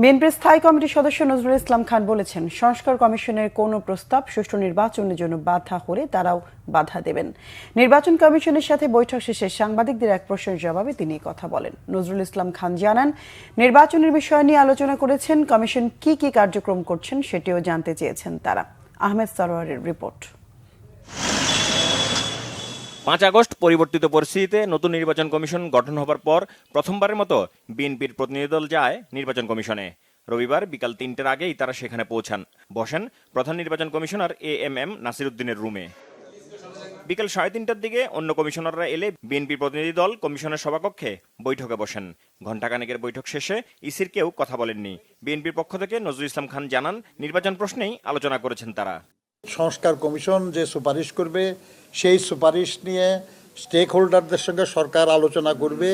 বিএনপির স্থায়ী কমিটির সদস্য নজরুল ইসলাম খান বলেছেন, সংস্কার কমিশনের কোনো প্রস্তাব সুষ্ঠু নির্বাচনের জন্য বাধা হলে তারাও বাধা দেবেন। নির্বাচন কমিশনের সাথে বৈঠক শেষে সাংবাদিকদের এক প্রশ্নের জবাবে তিনি কথা বলেন। নজরুল ইসলাম খান জানান, নির্বাচনের বিষয় নিয়ে আলোচনা করেছেন, কমিশন কি কি কার্যক্রম করছেন সেটিও জানতে চেয়েছেন তারা। আহমেদ সরোয়ারের রিপোর্ট। 5 আগস্ট পরিবর্তিত পরিস্থিতিতে নতুন নির্বাচন কমিশন গঠন হবার পর প্রথমবারের মতো বিএনপির প্রতিনিধি দল যায় নির্বাচন কমিশনে। রবিবার বিকাল 3টার আগেই তারা সেখানে বসেন প্রধান নির্বাচন কমিশনার এএমএম নাসির উদ্দিনের রুমে। বিকাল 3:30টার দিকে অন্য কমিশনাররা এলে বিএনপির প্রতিনিধি দল কমিশনের সভাকক্ষে বৈঠকে বসেন। ঘণ্টাখানেকের বৈঠক শেষে ইসির কেউ কথা বলেননি। বিএনপির পক্ষ থেকে নজরুল ইসলাম খান জানান, নির্বাচন প্রশ্নেই আলোচনা করেছেন তারা। সংস্কার কমিশন যে সুপারিশ করবে সেই সুপারিশ নিয়ে স্টেক হোল্ডারদের সঙ্গে সরকার আলোচনা করবে,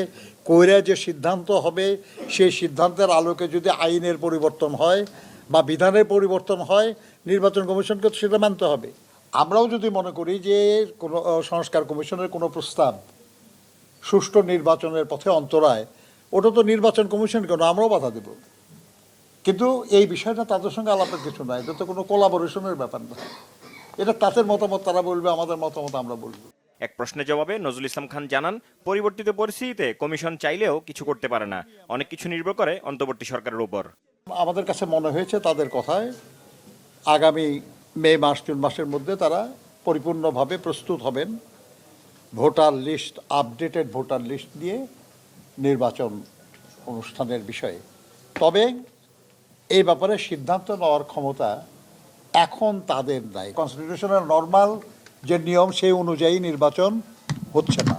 কইরা যে সিদ্ধান্ত হবে সেই সিদ্ধান্তের আলোকে যদি আইনের পরিবর্তন হয় বা বিধানের পরিবর্তন হয়, নির্বাচন কমিশনকে সেটা মানতে হবে। আমরাও যদি মনে করি যে কোনো সংস্কার কমিশনের কোনো প্রস্তাব সুষ্ঠু নির্বাচনের পথে অন্তরায়, ওটা তো নির্বাচন কমিশন কেন, আমরাও বাধা দেব। কিন্তু এই বিষয়টা তাদের সঙ্গে আলাপের কিছু নয়, এটা তো কোনো কোলাবোরেশনের ব্যাপার না। এটা তাদের মতামত তারা বলবে, আমাদের মতামত আমরা বলবো। এক প্রশ্নের জবাবে নজরুল ইসলাম খান জানান, পরিবর্তিত পরিস্থিতিতে কমিশন চাইলেও কিছু করতে পারে না, অনেক কিছু নির্ভর করে অন্তর্বর্তী সরকারের উপর। আমাদের কাছে মনে হয়েছে তাদের কথায় আগামী মে মাস জুন মাসের মধ্যে তারা পরিপূর্ণভাবে প্রস্তুত হবেন voter list, updated voter list দিয়ে নির্বাচন অনুষ্ঠানের বিষয়ে। তবে এই ব্যাপারে সিদ্ধান্ত নেওয়ার ক্ষমতা এখন তাদের নাই। কনস্টিটিউশনের নর্মাল যে নিয়ম সেই অনুযায়ী নির্বাচন হচ্ছে না।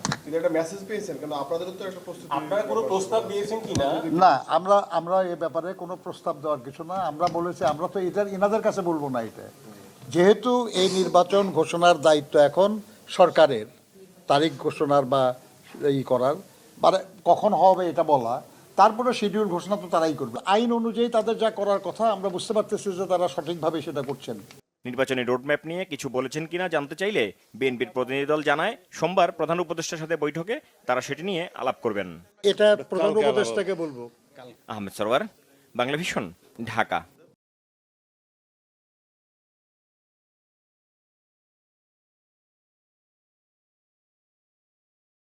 না, আমরা এ ব্যাপারে কোনো প্রস্তাব দেওয়ার কিছু না। আমরা বলেছি, আমরা তো এটা ইনাদের কাছে বলবো না। এটা যেহেতু এই নির্বাচন ঘোষণার দায়িত্ব এখন সরকারের, তারিখ ঘোষণার বা করার, মানে কখন হবে এটা বলা, তারপরে শিডিউল ঘোষণা তো তারাই করবে। আইন অনুযায়ী তাদের যা করার কথা আমরা বুঝতে পারতেছি যে তারা সঠিকভাবে সেটা করছেন। নির্বাচনী রোডম্যাপ নিয়ে কিছু বলেছেন কিনা জানতে চাইলে বিএনপির প্রতিনিধি দল জানায়, সোমবার প্রধান উপদেষ্টার সাথে বৈঠকে তারা সেটি নিয়ে আলাপ করবেন। এটা প্রধান উপদেষ্টাকে বলবো। আহমেদ সরওয়ার, বাংলা ভিশন, ঢাকা।